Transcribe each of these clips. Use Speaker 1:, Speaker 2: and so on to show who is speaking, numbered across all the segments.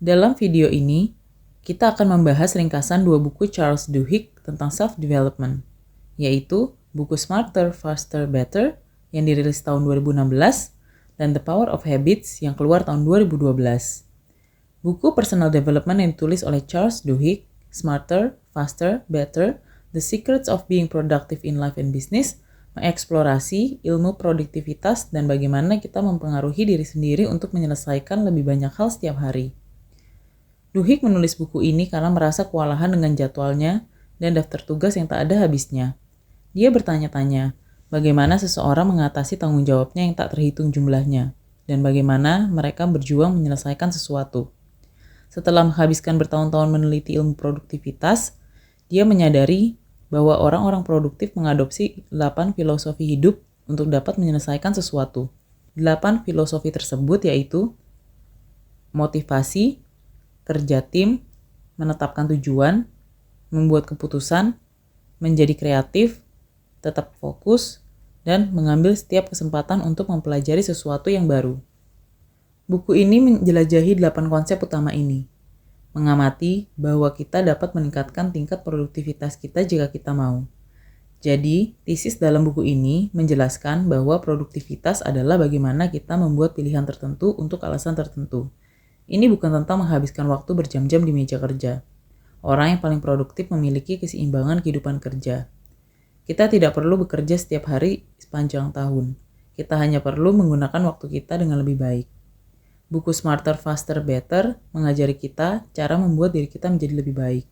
Speaker 1: Dalam video ini, kita akan membahas ringkasan dua buku Charles Duhigg tentang self-development, yaitu buku Smarter, Faster, Better yang dirilis tahun 2016 dan The Power of Habits yang keluar tahun 2012. Buku personal development yang ditulis oleh Charles Duhigg, Smarter, Faster, Better, The Secrets of Being Productive in Life and Business, mengeksplorasi ilmu produktivitas dan bagaimana kita mempengaruhi diri sendiri untuk menyelesaikan lebih banyak hal setiap hari. Duhigg menulis buku ini karena merasa kewalahan dengan jadwalnya dan daftar tugas yang tak ada habisnya. Dia bertanya-tanya, bagaimana seseorang mengatasi tanggung jawabnya yang tak terhitung jumlahnya, dan bagaimana mereka berjuang menyelesaikan sesuatu. Setelah menghabiskan bertahun-tahun meneliti ilmu produktivitas, dia menyadari bahwa orang-orang produktif mengadopsi 8 filosofi hidup untuk dapat menyelesaikan sesuatu. 8 filosofi tersebut yaitu motivasi, kerja tim, menetapkan tujuan, membuat keputusan, menjadi kreatif, tetap fokus, dan mengambil setiap kesempatan untuk mempelajari sesuatu yang baru. Buku ini menjelajahi 8 konsep utama ini. Mengamati bahwa kita dapat meningkatkan tingkat produktivitas kita jika kita mau. Jadi, tesis dalam buku ini menjelaskan bahwa produktivitas adalah bagaimana kita membuat pilihan tertentu untuk alasan tertentu. Ini bukan tentang menghabiskan waktu berjam-jam di meja kerja. Orang yang paling produktif memiliki keseimbangan kehidupan kerja. Kita tidak perlu bekerja setiap hari sepanjang tahun. Kita hanya perlu menggunakan waktu kita dengan lebih baik. Buku Smarter, Faster, Better mengajari kita cara membuat diri kita menjadi lebih baik.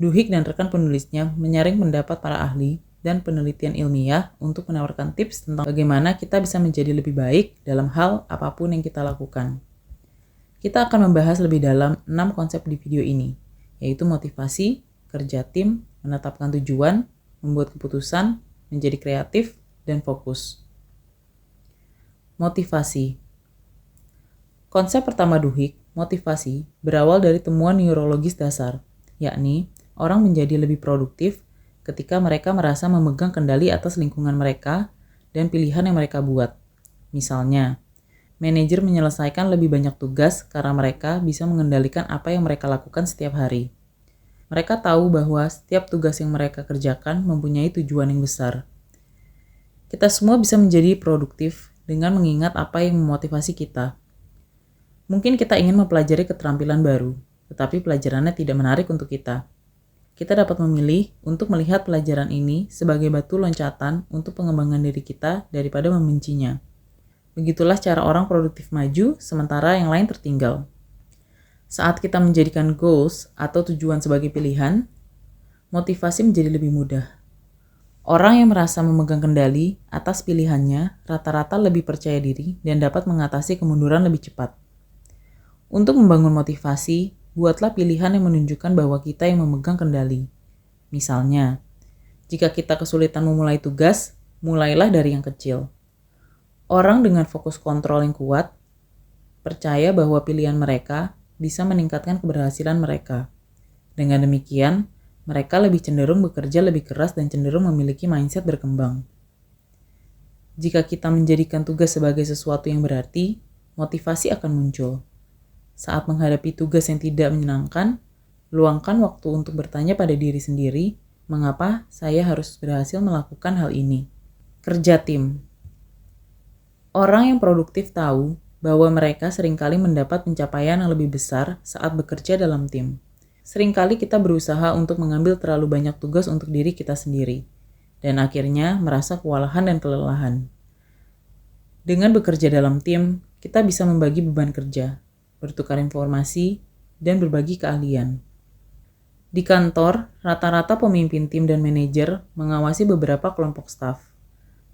Speaker 1: Duhigg dan rekan penulisnya menyaring pendapat para ahli dan penelitian ilmiah untuk menawarkan tips tentang bagaimana kita bisa menjadi lebih baik dalam hal apapun yang kita lakukan. Kita akan membahas lebih dalam 6 konsep di video ini, yaitu motivasi, kerja tim, menetapkan tujuan, membuat keputusan, menjadi kreatif, dan fokus. Motivasi. Konsep pertama Duhigg, motivasi, berawal dari temuan neurologis dasar, yakni orang menjadi lebih produktif ketika mereka merasa memegang kendali atas lingkungan mereka dan pilihan yang mereka buat. Misalnya, manajer menyelesaikan lebih banyak tugas karena mereka bisa mengendalikan apa yang mereka lakukan setiap hari. Mereka tahu bahwa setiap tugas yang mereka kerjakan mempunyai tujuan yang besar. Kita semua bisa menjadi produktif dengan mengingat apa yang memotivasi kita. Mungkin kita ingin mempelajari keterampilan baru, tetapi pelajarannya tidak menarik untuk kita. Kita dapat memilih untuk melihat pelajaran ini sebagai batu loncatan untuk pengembangan diri kita daripada membencinya. Begitulah cara orang produktif maju, sementara yang lain tertinggal. Saat kita menjadikan goals atau tujuan sebagai pilihan, motivasi menjadi lebih mudah. Orang yang merasa memegang kendali atas pilihannya rata-rata lebih percaya diri dan dapat mengatasi kemunduran lebih cepat. Untuk membangun motivasi, buatlah pilihan yang menunjukkan bahwa kita yang memegang kendali. Misalnya, jika kita kesulitan memulai tugas, mulailah dari yang kecil. Orang dengan fokus kontrol yang kuat percaya bahwa pilihan mereka bisa meningkatkan keberhasilan mereka. Dengan demikian, mereka lebih cenderung bekerja lebih keras dan cenderung memiliki mindset berkembang. Jika kita menjadikan tugas sebagai sesuatu yang berarti, motivasi akan muncul. Saat menghadapi tugas yang tidak menyenangkan, luangkan waktu untuk bertanya pada diri sendiri, mengapa saya harus berhasil melakukan hal ini? Kerja tim. Orang yang produktif tahu bahwa mereka seringkali mendapat pencapaian yang lebih besar saat bekerja dalam tim. Seringkali kita berusaha untuk mengambil terlalu banyak tugas untuk diri kita sendiri, dan akhirnya merasa kewalahan dan kelelahan. Dengan bekerja dalam tim, kita bisa membagi beban kerja, bertukar informasi, dan berbagi keahlian. Di kantor, rata-rata pemimpin tim dan manajer mengawasi beberapa kelompok staf.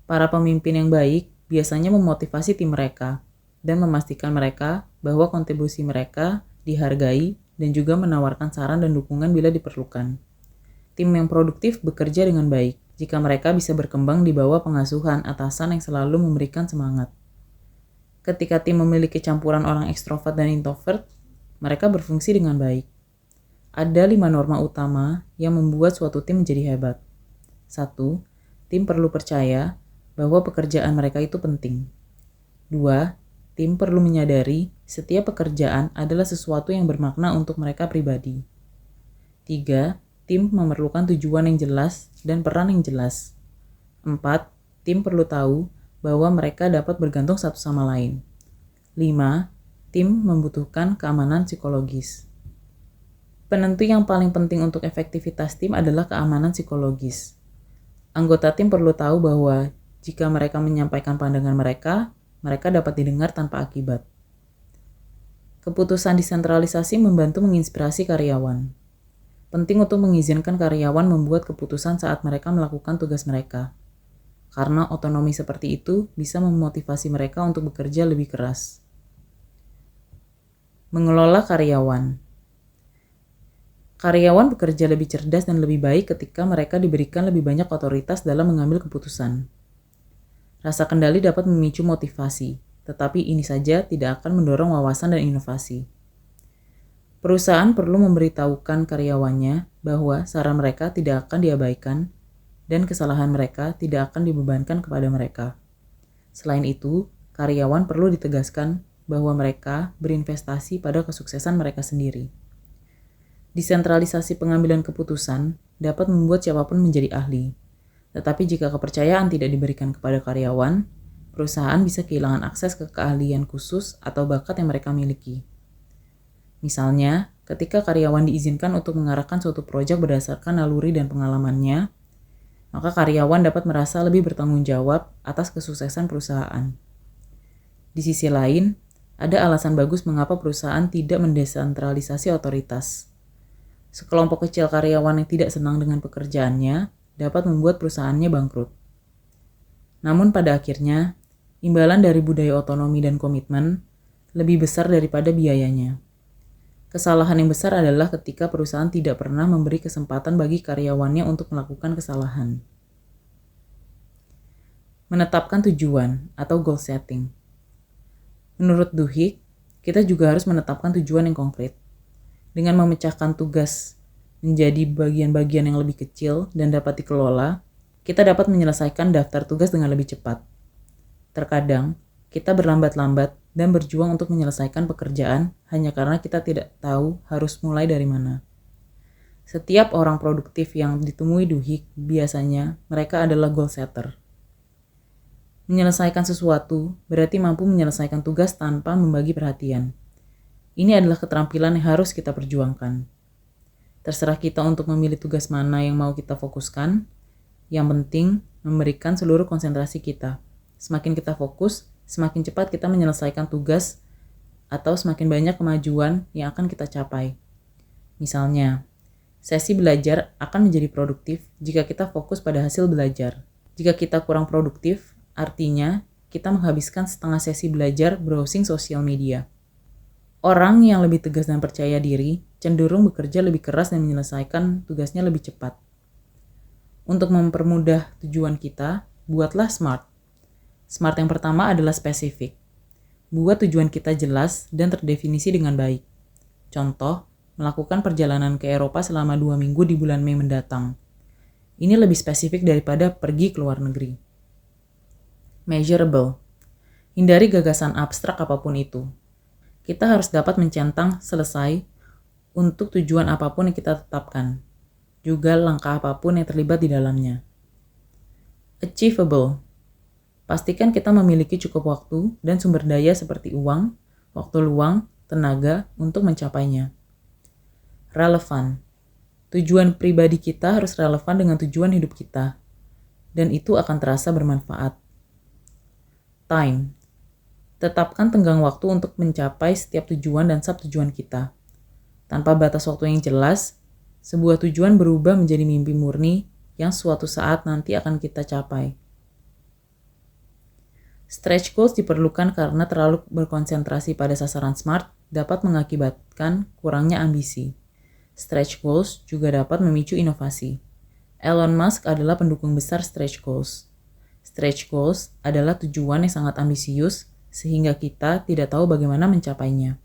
Speaker 1: Para pemimpin yang baik biasanya memotivasi tim mereka dan memastikan mereka bahwa kontribusi mereka dihargai dan juga menawarkan saran dan dukungan bila diperlukan. Tim yang produktif bekerja dengan baik jika mereka bisa berkembang di bawah pengasuhan atasan yang selalu memberikan semangat. Ketika tim memiliki campuran orang ekstrovert dan introvert, mereka berfungsi dengan baik. Ada 5 norma utama yang membuat suatu tim menjadi hebat. 1. Tim perlu percaya bahwa pekerjaan mereka itu penting. 2. tim perlu menyadari setiap pekerjaan adalah sesuatu yang bermakna untuk mereka pribadi. 3. Tim memerlukan tujuan yang jelas dan peran yang jelas. 4. Tim perlu tahu bahwa mereka dapat bergantung satu sama lain. 5. Tim membutuhkan keamanan psikologis. Penentu yang paling penting untuk efektivitas tim adalah keamanan psikologis. Anggota tim perlu tahu bahwa jika mereka menyampaikan pandangan mereka dapat didengar tanpa akibat. Keputusan desentralisasi membantu menginspirasi karyawan. Penting untuk mengizinkan karyawan membuat keputusan saat mereka melakukan tugas mereka, karena otonomi seperti itu bisa memotivasi mereka untuk bekerja lebih keras. Mengelola karyawan. Karyawan bekerja lebih cerdas dan lebih baik ketika mereka diberikan lebih banyak otoritas dalam mengambil keputusan. Rasa kendali dapat memicu motivasi, tetapi ini saja tidak akan mendorong wawasan dan inovasi. Perusahaan perlu memberitahukan karyawannya bahwa saran mereka tidak akan diabaikan dan kesalahan mereka tidak akan dibebankan kepada mereka. Selain itu, karyawan perlu ditegaskan bahwa mereka berinvestasi pada kesuksesan mereka sendiri. Desentralisasi pengambilan keputusan dapat membuat siapapun menjadi ahli. Tetapi jika kepercayaan tidak diberikan kepada karyawan, perusahaan bisa kehilangan akses ke keahlian khusus atau bakat yang mereka miliki. Misalnya, ketika karyawan diizinkan untuk mengarahkan suatu proyek berdasarkan naluri dan pengalamannya, maka karyawan dapat merasa lebih bertanggung jawab atas kesuksesan perusahaan. Di sisi lain, ada alasan bagus mengapa perusahaan tidak mendesentralisasi otoritas. Sekelompok kecil karyawan yang tidak senang dengan pekerjaannya dapat membuat perusahaannya bangkrut. Namun pada akhirnya, imbalan dari budaya otonomi dan komitmen lebih besar daripada biayanya. Kesalahan yang besar adalah ketika perusahaan tidak pernah memberi kesempatan bagi karyawannya untuk melakukan kesalahan. Menetapkan tujuan atau goal setting. Menurut Duhigg, kita juga harus menetapkan tujuan yang konkret. Dengan memecahkan tugas menjadi bagian-bagian yang lebih kecil dan dapat dikelola, kita dapat menyelesaikan daftar tugas dengan lebih cepat. Terkadang, kita berlambat-lambat dan berjuang untuk menyelesaikan pekerjaan hanya karena kita tidak tahu harus mulai dari mana. Setiap orang produktif yang ditemui Duhigg biasanya mereka adalah goal setter. Menyelesaikan sesuatu berarti mampu menyelesaikan tugas tanpa membagi perhatian. Ini adalah keterampilan yang harus kita perjuangkan. Terserah kita untuk memilih tugas mana yang mau kita fokuskan. Yang penting, memberikan seluruh konsentrasi kita. Semakin kita fokus, semakin cepat kita menyelesaikan tugas atau semakin banyak kemajuan yang akan kita capai. Misalnya, sesi belajar akan menjadi produktif jika kita fokus pada hasil belajar. Jika kita kurang produktif, artinya kita menghabiskan setengah sesi belajar browsing sosial media. Orang yang lebih tegas dan percaya diri cenderung bekerja lebih keras dan menyelesaikan tugasnya lebih cepat. Untuk mempermudah tujuan kita, buatlah SMART. SMART yang pertama adalah spesifik. Buat tujuan kita jelas dan terdefinisi dengan baik. Contoh, melakukan perjalanan ke Eropa selama 2 minggu di bulan Mei mendatang. Ini lebih spesifik daripada pergi ke luar negeri. Measurable. Hindari gagasan abstrak apapun itu. Kita harus dapat mencentang selesai untuk tujuan apapun yang kita tetapkan. Juga langkah apapun yang terlibat di dalamnya. Achievable. Pastikan kita memiliki cukup waktu dan sumber daya seperti uang, waktu luang, tenaga untuk mencapainya. Relevan. Tujuan pribadi kita harus relevan dengan tujuan hidup kita, dan itu akan terasa bermanfaat. Time. Tetapkan tenggang waktu untuk mencapai setiap tujuan dan sub-tujuan kita. Tanpa batas waktu yang jelas, sebuah tujuan berubah menjadi mimpi murni yang suatu saat nanti akan kita capai. Stretch goals diperlukan karena terlalu berkonsentrasi pada sasaran SMART dapat mengakibatkan kurangnya ambisi. Stretch goals juga dapat memicu inovasi. Elon Musk adalah pendukung besar stretch goals. Stretch goals adalah tujuan yang sangat ambisius sehingga kita tidak tahu bagaimana mencapainya.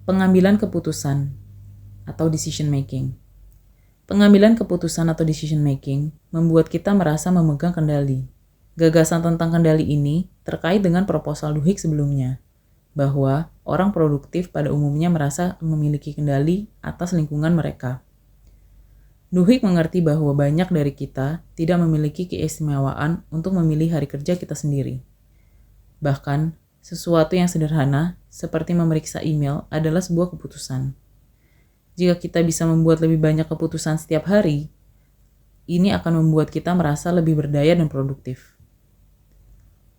Speaker 1: Pengambilan keputusan atau decision making. Pengambilan keputusan atau decision making membuat kita merasa memegang kendali. Gagasan tentang kendali ini terkait dengan proposal Duhigg sebelumnya, bahwa orang produktif pada umumnya merasa memiliki kendali atas lingkungan mereka. Duhigg mengerti bahwa banyak dari kita tidak memiliki keistimewaan untuk memilih hari kerja kita sendiri. Bahkan, sesuatu yang sederhana seperti memeriksa email adalah sebuah keputusan. Jika kita bisa membuat lebih banyak keputusan setiap hari, ini akan membuat kita merasa lebih berdaya dan produktif.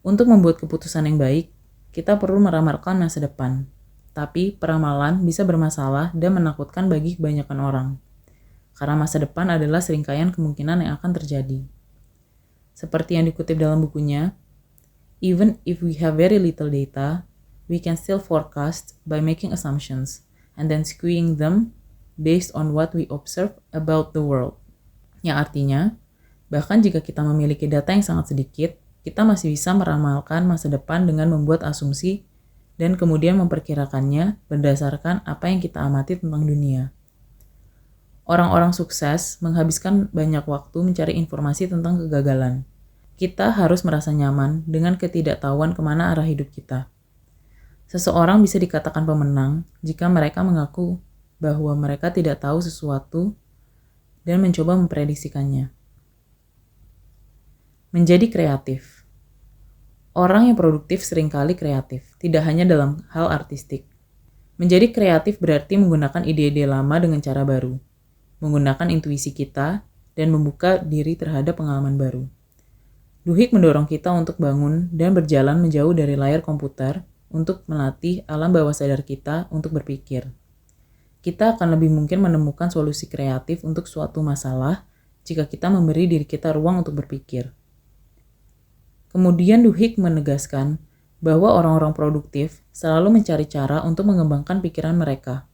Speaker 1: Untuk membuat keputusan yang baik, kita perlu meramalkan masa depan. Tapi peramalan bisa bermasalah dan menakutkan bagi kebanyakan orang. Karena masa depan adalah serangkaian kemungkinan yang akan terjadi. Seperti yang dikutip dalam bukunya, even if we have very little data, we can still forecast by making assumptions and then skewing them based on what we observe about the world. Yang artinya, bahkan jika kita memiliki data yang sangat sedikit, kita masih bisa meramalkan masa depan dengan membuat asumsi dan kemudian memperkirakannya berdasarkan apa yang kita amati tentang dunia. Orang-orang sukses menghabiskan banyak waktu mencari informasi tentang kegagalan. Kita harus merasa nyaman dengan ketidaktahuan kemana arah hidup kita. Seseorang bisa dikatakan pemenang jika mereka mengaku bahwa mereka tidak tahu sesuatu dan mencoba memprediksikannya. Menjadi kreatif. Orang yang produktif seringkali kreatif, tidak hanya dalam hal artistik. Menjadi kreatif berarti menggunakan ide-ide lama dengan cara baru, menggunakan intuisi kita, dan membuka diri terhadap pengalaman baru. Duhigg mendorong kita untuk bangun dan berjalan menjauh dari layar komputer untuk melatih alam bawah sadar kita untuk berpikir. Kita akan lebih mungkin menemukan solusi kreatif untuk suatu masalah jika kita memberi diri kita ruang untuk berpikir. Kemudian Duhigg menegaskan bahwa orang-orang produktif selalu mencari cara untuk mengembangkan pikiran mereka,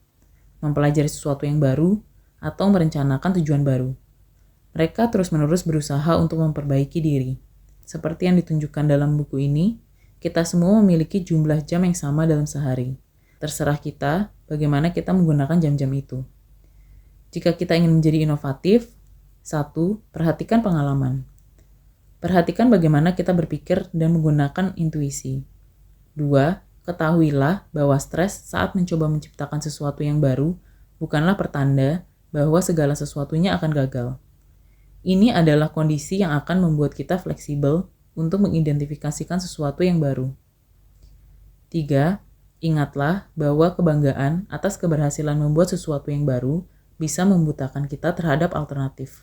Speaker 1: mempelajari sesuatu yang baru, atau merencanakan tujuan baru. Mereka terus-menerus berusaha untuk memperbaiki diri. Seperti yang ditunjukkan dalam buku ini, kita semua memiliki jumlah jam yang sama dalam sehari. Terserah kita bagaimana kita menggunakan jam-jam itu. Jika kita ingin menjadi inovatif, 1. Perhatikan pengalaman. Perhatikan bagaimana kita berpikir dan menggunakan intuisi. 2. Ketahuilah bahwa stres saat mencoba menciptakan sesuatu yang baru bukanlah pertanda bahwa segala sesuatunya akan gagal. Ini adalah kondisi yang akan membuat kita fleksibel untuk mengidentifikasikan sesuatu yang baru. 3. Ingatlah bahwa kebanggaan atas keberhasilan membuat sesuatu yang baru bisa membutakan kita terhadap alternatif.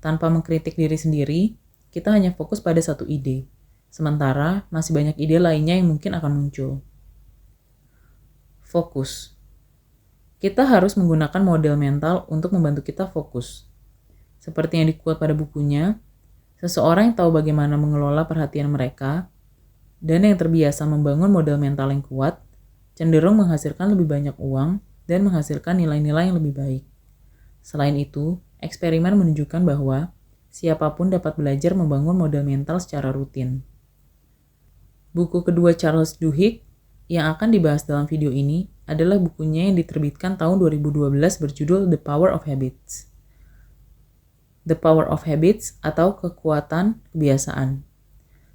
Speaker 1: Tanpa mengkritik diri sendiri, kita hanya fokus pada satu ide, sementara masih banyak ide lainnya yang mungkin akan muncul. Fokus. Kita harus menggunakan model mental untuk membantu kita fokus. Seperti yang dikuat pada bukunya, seseorang yang tahu bagaimana mengelola perhatian mereka dan yang terbiasa membangun model mental yang kuat, cenderung menghasilkan lebih banyak uang dan menghasilkan nilai-nilai yang lebih baik. Selain itu, eksperimen menunjukkan bahwa siapapun dapat belajar membangun model mental secara rutin. Buku kedua Charles Duhigg yang akan dibahas dalam video ini adalah bukunya yang diterbitkan tahun 2012 berjudul The Power of Habits. The Power of Habits atau Kekuatan Kebiasaan.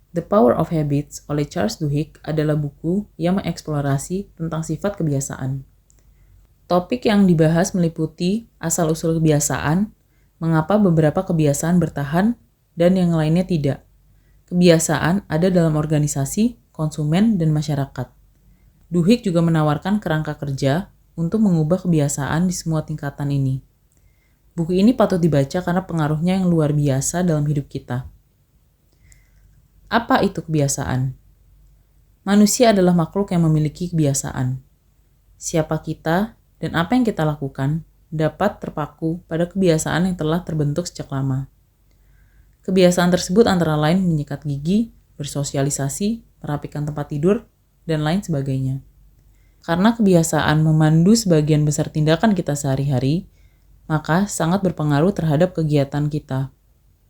Speaker 1: The Power of Habits oleh Charles Duhigg adalah buku yang mengeksplorasi tentang sifat kebiasaan. Topik yang dibahas meliputi asal-usul kebiasaan, mengapa beberapa kebiasaan bertahan dan yang lainnya tidak. Kebiasaan ada dalam organisasi, konsumen, dan masyarakat. Duhigg juga menawarkan kerangka kerja untuk mengubah kebiasaan di semua tingkatan ini. Buku ini patut dibaca karena pengaruhnya yang luar biasa dalam hidup kita. Apa itu kebiasaan? Manusia adalah makhluk yang memiliki kebiasaan. Siapa kita dan apa yang kita lakukan dapat terpaku pada kebiasaan yang telah terbentuk sejak lama. Kebiasaan tersebut antara lain menyikat gigi, bersosialisasi, merapikan tempat tidur, dan lain sebagainya. Karena kebiasaan memandu sebagian besar tindakan kita sehari-hari, maka sangat berpengaruh terhadap kegiatan kita.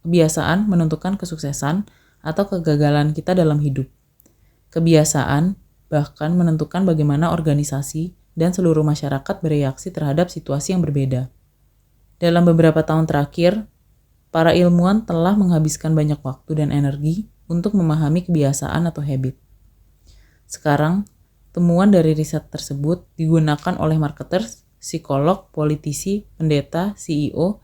Speaker 1: Kebiasaan menentukan kesuksesan atau kegagalan kita dalam hidup. Kebiasaan bahkan menentukan bagaimana organisasi dan seluruh masyarakat bereaksi terhadap situasi yang berbeda. Dalam beberapa tahun terakhir, para ilmuwan telah menghabiskan banyak waktu dan energi untuk memahami kebiasaan atau habit. Sekarang, temuan dari riset tersebut digunakan oleh marketers, psikolog, politisi, pendeta, CEO,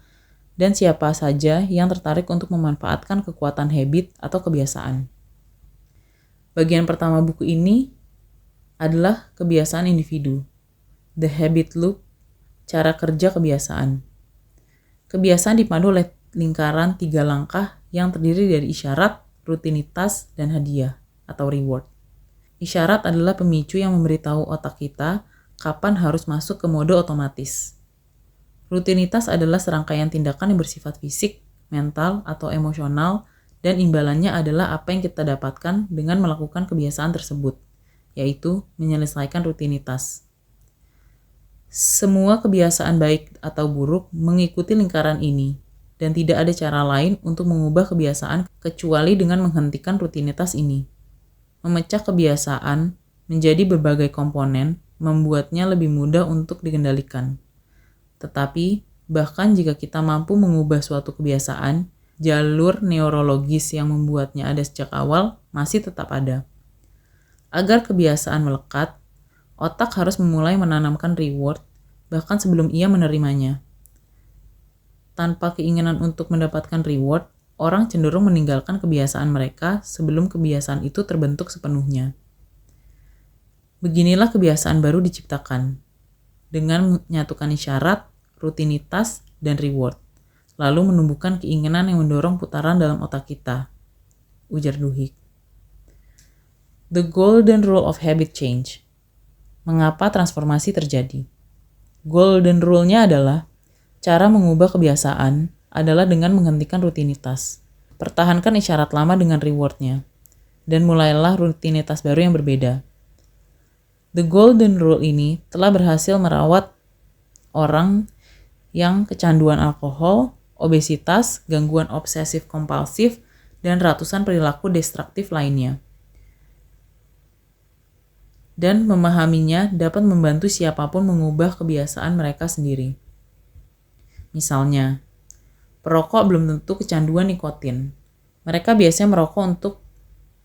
Speaker 1: dan siapa saja yang tertarik untuk memanfaatkan kekuatan habit atau kebiasaan. Bagian pertama buku ini adalah kebiasaan individu, The Habit Loop, cara kerja kebiasaan. Kebiasaan dipandu oleh lingkaran 3 langkah yang terdiri dari isyarat, rutinitas, dan hadiah atau reward. Isyarat adalah pemicu yang memberitahu otak kita kapan harus masuk ke mode otomatis. Rutinitas adalah serangkaian tindakan yang bersifat fisik, mental, atau emosional, dan imbalannya adalah apa yang kita dapatkan dengan melakukan kebiasaan tersebut, yaitu menyelesaikan rutinitas. Semua kebiasaan baik atau buruk mengikuti lingkaran ini, dan tidak ada cara lain untuk mengubah kebiasaan kecuali dengan menghentikan rutinitas ini. Memecah kebiasaan menjadi berbagai komponen membuatnya lebih mudah untuk dikendalikan. Tetapi, bahkan jika kita mampu mengubah suatu kebiasaan, jalur neurologis yang membuatnya ada sejak awal masih tetap ada. Agar kebiasaan melekat, otak harus memulai menanamkan reward bahkan sebelum ia menerimanya. Tanpa keinginan untuk mendapatkan reward, orang cenderung meninggalkan kebiasaan mereka sebelum kebiasaan itu terbentuk sepenuhnya. Beginilah kebiasaan baru diciptakan, dengan menyatukan isyarat, rutinitas, dan reward, lalu menumbuhkan keinginan yang mendorong putaran dalam otak kita, ujar Duhigg. The Golden Rule of Habit Change. Mengapa transformasi terjadi? Golden Rule-nya adalah cara mengubah kebiasaan adalah dengan menghentikan rutinitas. Pertahankan isyarat lama dengan reward-nya, dan mulailah rutinitas baru yang berbeda. The Golden Rule ini telah berhasil merawat orang yang kecanduan alkohol, obesitas, gangguan obsesif kompulsif, dan ratusan perilaku destruktif lainnya. Dan memahaminya dapat membantu siapapun mengubah kebiasaan mereka sendiri. Misalnya, perokok belum tentu kecanduan nikotin. Mereka biasanya merokok untuk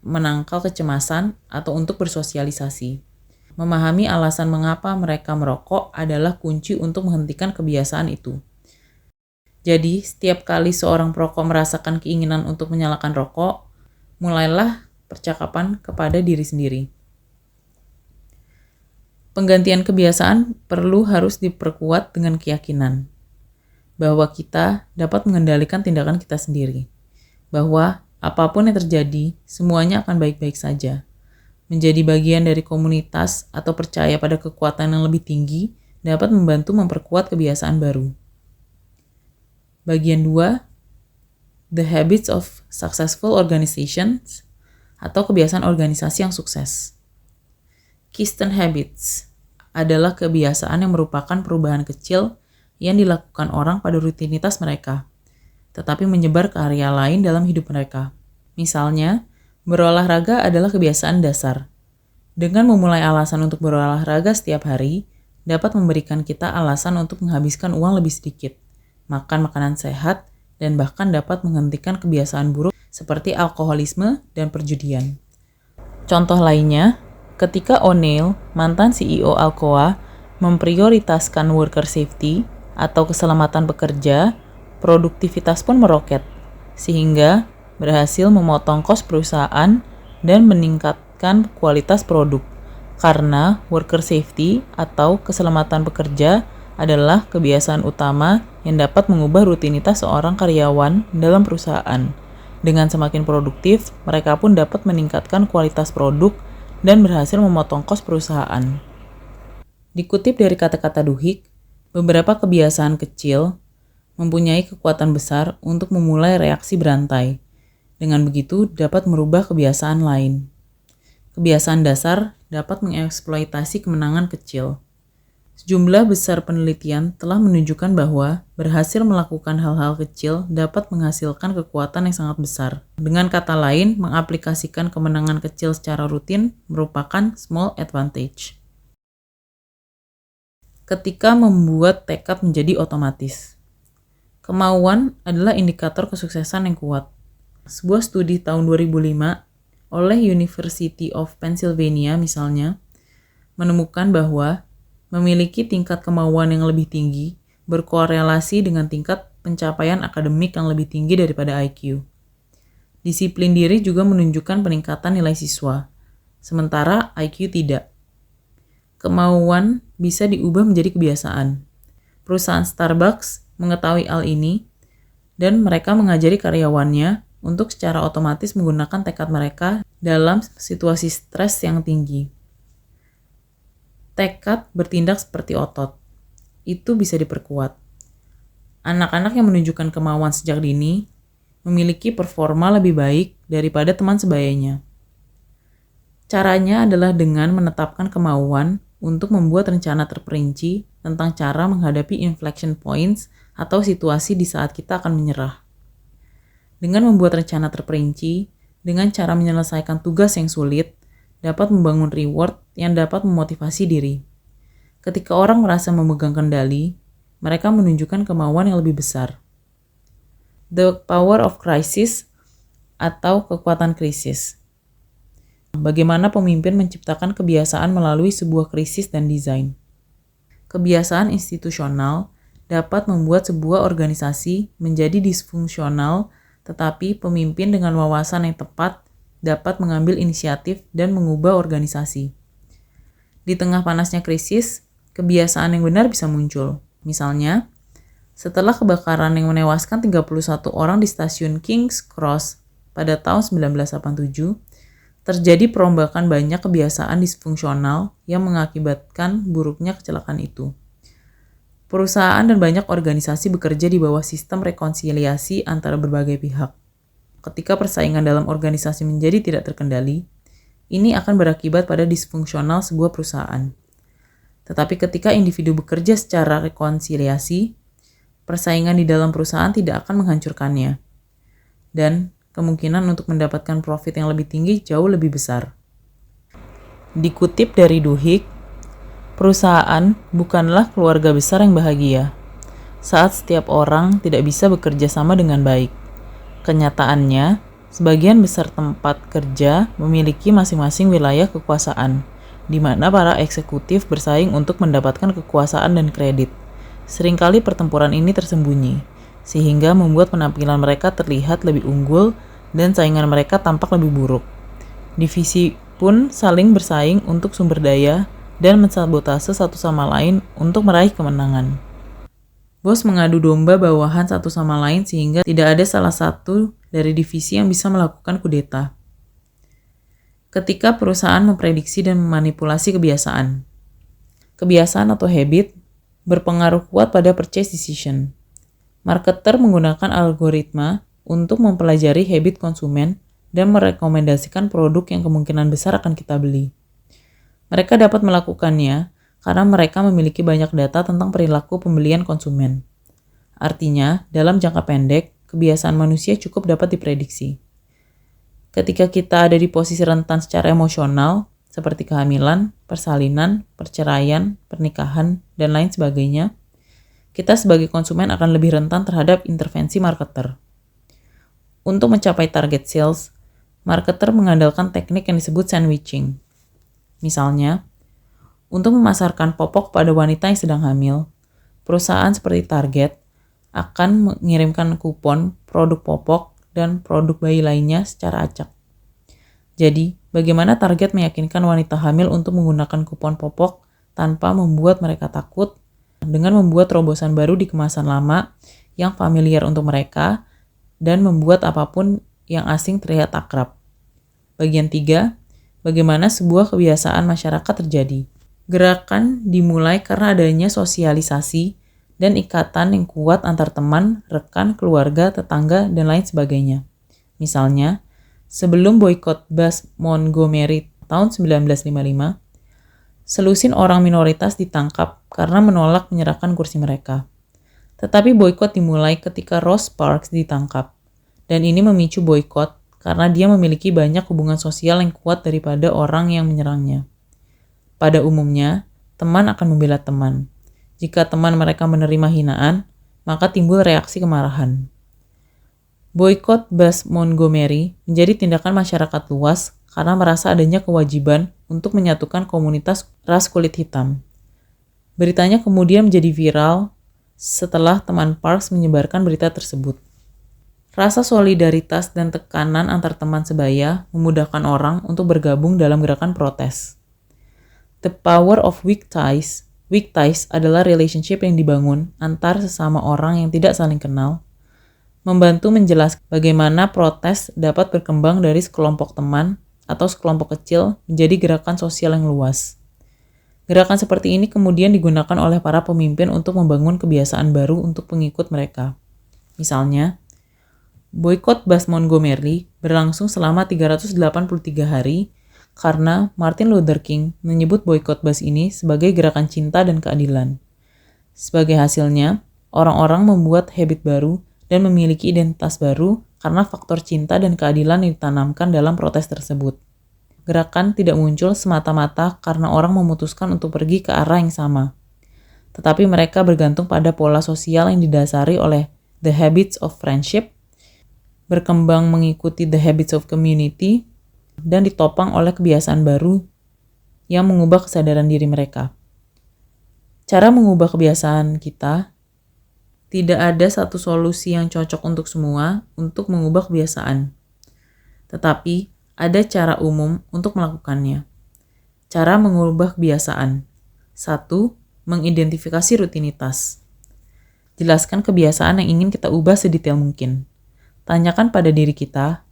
Speaker 1: menangkal kecemasan atau untuk bersosialisasi. Memahami alasan mengapa mereka merokok adalah kunci untuk menghentikan kebiasaan itu. Jadi, setiap kali seorang perokok merasakan keinginan untuk menyalakan rokok, mulailah percakapan kepada diri sendiri. Penggantian kebiasaan harus diperkuat dengan keyakinan bahwa kita dapat mengendalikan tindakan kita sendiri, bahwa apapun yang terjadi, semuanya akan baik-baik saja. Menjadi bagian dari komunitas atau percaya pada kekuatan yang lebih tinggi dapat membantu memperkuat kebiasaan baru. Bagian 2, The Habits of Successful Organizations atau kebiasaan organisasi yang sukses. Keystone Habits adalah kebiasaan yang merupakan perubahan kecil yang dilakukan orang pada rutinitas mereka, tetapi menyebar ke area lain dalam hidup mereka. Misalnya, berolahraga adalah kebiasaan dasar. Dengan memulai alasan untuk berolahraga setiap hari, dapat memberikan kita alasan untuk menghabiskan uang lebih sedikit, makan makanan sehat, dan bahkan dapat menghentikan kebiasaan buruk seperti alkoholisme dan perjudian. Contoh lainnya, ketika O'Neill, mantan CEO Alcoa, memprioritaskan worker safety atau keselamatan pekerja, produktivitas pun meroket, sehingga berhasil memotong kos perusahaan dan meningkatkan kualitas produk. Karena worker safety atau keselamatan pekerja adalah kebiasaan utama yang dapat mengubah rutinitas seorang karyawan dalam perusahaan. Dengan semakin produktif, mereka pun dapat meningkatkan kualitas produk dan berhasil memotong kos perusahaan. Dikutip dari kata-kata Duhigg, beberapa kebiasaan kecil mempunyai kekuatan besar untuk memulai reaksi berantai. Dengan begitu, dapat merubah kebiasaan lain. Kebiasaan dasar dapat mengeksploitasi kemenangan kecil. Sejumlah besar penelitian telah menunjukkan bahwa berhasil melakukan hal-hal kecil dapat menghasilkan kekuatan yang sangat besar. Dengan kata lain, mengaplikasikan kemenangan kecil secara rutin merupakan small advantage. Ketika membuat tekad menjadi otomatis. Kemauan adalah indikator kesuksesan yang kuat. Sebuah studi tahun 2005 oleh University of Pennsylvania misalnya menemukan bahwa memiliki tingkat kemauan yang lebih tinggi berkorelasi dengan tingkat pencapaian akademik yang lebih tinggi daripada IQ. Disiplin diri juga menunjukkan peningkatan nilai siswa, sementara IQ tidak. Kemauan bisa diubah menjadi kebiasaan. Perusahaan Starbucks mengetahui hal ini dan mereka mengajari karyawannya untuk secara otomatis menggunakan tekad mereka dalam situasi stres yang tinggi. Tekad bertindak seperti otot. Itu bisa diperkuat. Anak-anak yang menunjukkan kemauan sejak dini memiliki performa lebih baik daripada teman sebayanya. Caranya adalah dengan menetapkan kemauan untuk membuat rencana terperinci tentang cara menghadapi inflection points atau situasi di saat kita akan menyerah. Dengan membuat rencana terperinci, dengan cara menyelesaikan tugas yang sulit, dapat membangun reward yang dapat memotivasi diri. Ketika orang merasa memegang kendali, mereka menunjukkan kemauan yang lebih besar. The power of crisis atau kekuatan krisis. Bagaimana pemimpin menciptakan kebiasaan melalui sebuah krisis dan desain. Kebiasaan institusional dapat membuat sebuah organisasi menjadi disfungsional, tetapi pemimpin dengan wawasan yang tepat dapat mengambil inisiatif dan mengubah organisasi. Di tengah panasnya krisis, kebiasaan yang benar bisa muncul. Misalnya, setelah kebakaran yang menewaskan 31 orang di stasiun King's Cross pada tahun 1987, terjadi perombakan banyak kebiasaan disfungsional yang mengakibatkan buruknya kecelakaan itu. Perusahaan dan banyak organisasi bekerja di bawah sistem rekonsiliasi antara berbagai pihak. Ketika persaingan dalam organisasi menjadi tidak terkendali, ini akan berakibat pada disfungsional sebuah perusahaan. Tetapi ketika individu bekerja secara rekonsiliasi, persaingan di dalam perusahaan tidak akan menghancurkannya. Dan kemungkinan untuk mendapatkan profit yang lebih tinggi jauh lebih besar. Dikutip dari Duhigg, perusahaan bukanlah keluarga besar yang bahagia saat setiap orang tidak bisa bekerja sama dengan baik. Kenyataannya, sebagian besar tempat kerja memiliki masing-masing wilayah kekuasaan, di mana para eksekutif bersaing untuk mendapatkan kekuasaan dan kredit. Seringkali pertempuran ini tersembunyi, sehingga membuat penampilan mereka terlihat lebih unggul dan saingan mereka tampak lebih buruk. Divisi pun saling bersaing untuk sumber daya dan mensabotase satu sama lain untuk meraih kemenangan. Bos mengadu domba bawahan satu sama lain sehingga tidak ada salah satu dari divisi yang bisa melakukan kudeta. Ketika perusahaan memprediksi dan memanipulasi kebiasaan. Kebiasaan atau habit berpengaruh kuat pada purchase decision. Marketer menggunakan algoritma untuk mempelajari habit konsumen dan merekomendasikan produk yang kemungkinan besar akan kita beli. Mereka dapat melakukannya karena mereka memiliki banyak data tentang perilaku pembelian konsumen. Artinya, dalam jangka pendek, kebiasaan manusia cukup dapat diprediksi. Ketika kita ada di posisi rentan secara emosional, seperti kehamilan, persalinan, perceraian, pernikahan, dan lain sebagainya, kita sebagai konsumen akan lebih rentan terhadap intervensi marketer. Untuk mencapai target sales, marketer mengandalkan teknik yang disebut sandwiching. Misalnya, untuk memasarkan popok pada wanita yang sedang hamil, perusahaan seperti Target akan mengirimkan kupon produk popok dan produk bayi lainnya secara acak. Jadi, bagaimana Target meyakinkan wanita hamil untuk menggunakan kupon popok tanpa membuat mereka takut dengan membuat terobosan baru di kemasan lama yang familiar untuk mereka dan membuat apapun yang asing terlihat akrab. Bagian 3. Bagaimana sebuah kebiasaan masyarakat terjadi. Gerakan dimulai karena adanya sosialisasi dan ikatan yang kuat antar teman, rekan, keluarga, tetangga, dan lain sebagainya. Misalnya, sebelum boikot bus Montgomery tahun 1955, selusin orang minoritas ditangkap karena menolak menyerahkan kursi mereka. Tetapi boikot dimulai ketika Rosa Parks ditangkap, dan ini memicu boikot karena dia memiliki banyak hubungan sosial yang kuat daripada orang yang menyerangnya. Pada umumnya, teman akan membela teman. Jika teman mereka menerima hinaan, maka timbul reaksi kemarahan. Boykot bus Montgomery menjadi tindakan masyarakat luas karena merasa adanya kewajiban untuk menyatukan komunitas ras kulit hitam. Beritanya kemudian menjadi viral setelah teman Parks menyebarkan berita tersebut. Rasa solidaritas dan tekanan antar teman sebaya memudahkan orang untuk bergabung dalam gerakan protes. The power of weak ties. Weak ties adalah relationship yang dibangun antar sesama orang yang tidak saling kenal, membantu menjelaskan bagaimana protes dapat berkembang dari sekelompok teman atau sekelompok kecil menjadi gerakan sosial yang luas. Gerakan seperti ini kemudian digunakan oleh para pemimpin untuk membangun kebiasaan baru untuk pengikut mereka. Misalnya, boykot bus Montgomery berlangsung selama 383 hari karena Martin Luther King menyebut boykot bus ini sebagai gerakan cinta dan keadilan. Sebagai hasilnya, orang-orang membuat habit baru dan memiliki identitas baru karena faktor cinta dan keadilan yang ditanamkan dalam protes tersebut. Gerakan tidak muncul semata-mata karena orang memutuskan untuk pergi ke arah yang sama, tetapi mereka bergantung pada pola sosial yang didasari oleh the habits of friendship, berkembang mengikuti the habits of community, dan ditopang oleh kebiasaan baru yang mengubah kesadaran diri mereka. Cara mengubah kebiasaan kita. Tidak ada satu solusi yang cocok untuk semua untuk mengubah kebiasaan. Tetapi, ada cara umum untuk melakukannya. Cara mengubah kebiasaan. 1. Mengidentifikasi rutinitas. Jelaskan kebiasaan yang ingin kita ubah sedetail mungkin. Tanyakan pada diri kita,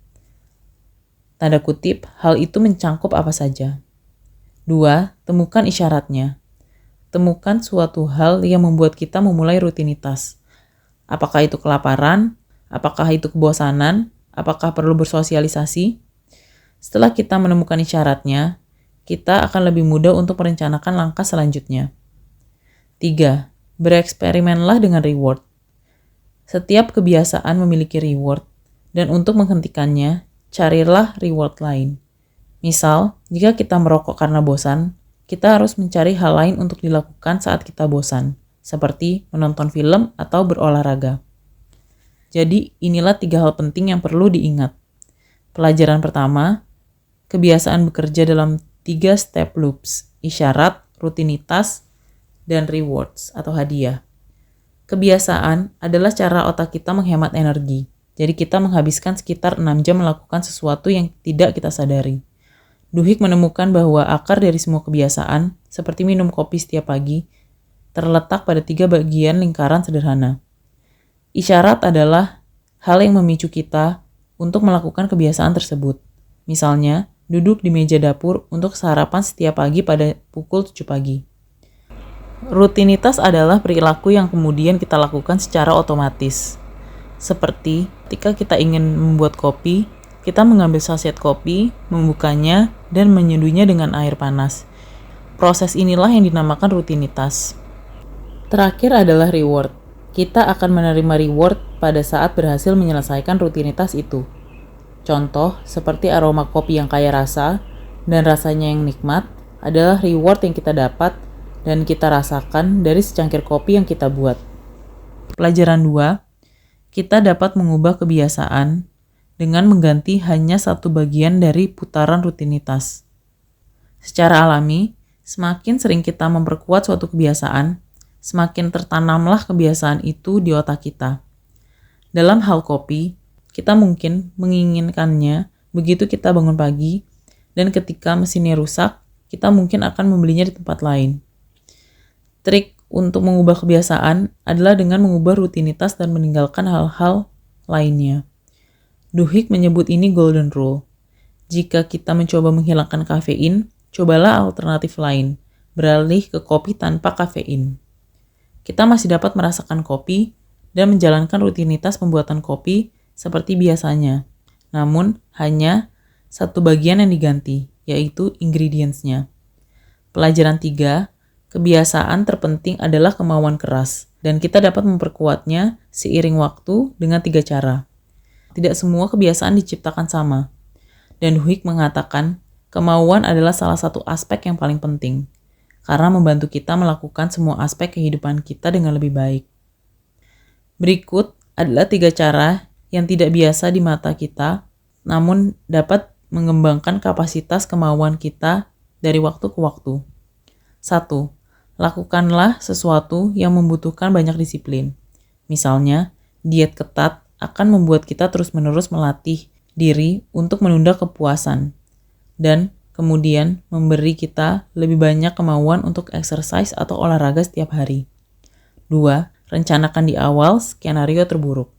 Speaker 1: tanda kutip, hal itu mencangkup apa saja. 2. Temukan isyaratnya. Temukan suatu hal yang membuat kita memulai rutinitas. Apakah itu kelaparan? Apakah itu kebosanan? Apakah perlu bersosialisasi? Setelah kita menemukan isyaratnya, kita akan lebih mudah untuk merencanakan langkah selanjutnya. 3. Bereksperimenlah dengan reward. Setiap kebiasaan memiliki reward, dan untuk menghentikannya, carilah reward lain. Misal, jika kita merokok karena bosan, kita harus mencari hal lain untuk dilakukan saat kita bosan, seperti menonton film atau berolahraga. Jadi, inilah 3 hal penting yang perlu diingat. Pelajaran pertama, kebiasaan bekerja dalam 3 step loops, isyarat, rutinitas, dan rewards atau hadiah. Kebiasaan adalah cara otak kita menghemat energi. Jadi kita menghabiskan sekitar 6 jam melakukan sesuatu yang tidak kita sadari. Duhigg menemukan bahwa akar dari semua kebiasaan, seperti minum kopi setiap pagi, terletak pada 3 bagian lingkaran sederhana. Isyarat adalah hal yang memicu kita untuk melakukan kebiasaan tersebut. Misalnya, duduk di meja dapur untuk sarapan setiap pagi pada pukul 7 pagi. Rutinitas adalah perilaku yang kemudian kita lakukan secara otomatis. Seperti ketika kita ingin membuat kopi, kita mengambil saset kopi, membukanya, dan menyeduhnya dengan air panas. Proses inilah yang dinamakan rutinitas. Terakhir adalah reward. Kita akan menerima reward pada saat berhasil menyelesaikan rutinitas itu. Contoh, seperti aroma kopi yang kaya rasa dan rasanya yang nikmat adalah reward yang kita dapat dan kita rasakan dari secangkir kopi yang kita buat. Pelajaran 2, kita dapat mengubah kebiasaan dengan mengganti hanya satu bagian dari putaran rutinitas. Secara alami, semakin sering kita memperkuat suatu kebiasaan, semakin tertanamlah kebiasaan itu di otak kita. Dalam hal kopi, kita mungkin menginginkannya begitu kita bangun pagi, dan ketika mesinnya rusak, kita mungkin akan membelinya di tempat lain. Trik untuk mengubah kebiasaan adalah dengan mengubah rutinitas dan meninggalkan hal-hal lainnya. Duhigg menyebut ini golden rule. Jika kita mencoba menghilangkan kafein, cobalah alternatif lain, beralih ke kopi tanpa kafein. Kita masih dapat merasakan kopi dan menjalankan rutinitas pembuatan kopi seperti biasanya. Namun, hanya satu bagian yang diganti, yaitu ingredients-nya. Pelajaran 3, kebiasaan terpenting adalah kemauan keras, dan kita dapat memperkuatnya seiring waktu dengan 3 cara. Tidak semua kebiasaan diciptakan sama. Dan Duhigg mengatakan, kemauan adalah salah satu aspek yang paling penting, karena membantu kita melakukan semua aspek kehidupan kita dengan lebih baik. Berikut adalah 3 cara yang tidak biasa di mata kita, namun dapat mengembangkan kapasitas kemauan kita dari waktu ke waktu. 1. Lakukanlah sesuatu yang membutuhkan banyak disiplin. Misalnya, diet ketat akan membuat kita terus-menerus melatih diri untuk menunda kepuasan dan kemudian memberi kita lebih banyak kemauan untuk exercise atau olahraga setiap hari. 2. Rencanakan di awal skenario terburuk.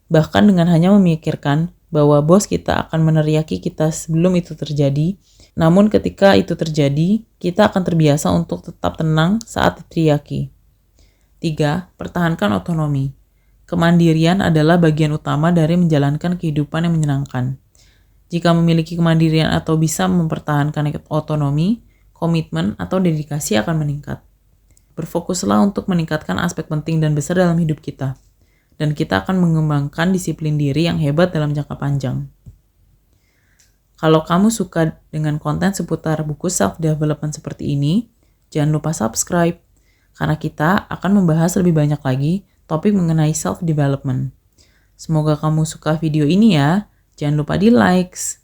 Speaker 1: Bahkan dengan hanya memikirkan bahwa bos kita akan meneriaki kita sebelum itu terjadi, namun ketika itu terjadi, kita akan terbiasa untuk tetap tenang saat diteriaki. 3. Pertahankan otonomi. Kemandirian adalah bagian utama dari menjalankan kehidupan yang menyenangkan. Jika memiliki kemandirian atau bisa mempertahankan otonomi, komitmen atau dedikasi akan meningkat. Berfokuslah untuk meningkatkan aspek penting dan besar dalam hidup kita, dan kita akan mengembangkan disiplin diri yang hebat dalam jangka panjang. Kalau kamu suka dengan konten seputar buku self-development seperti ini, jangan lupa subscribe, karena kita akan membahas lebih banyak lagi topik mengenai self-development. Semoga kamu suka video ini ya, jangan lupa di likes.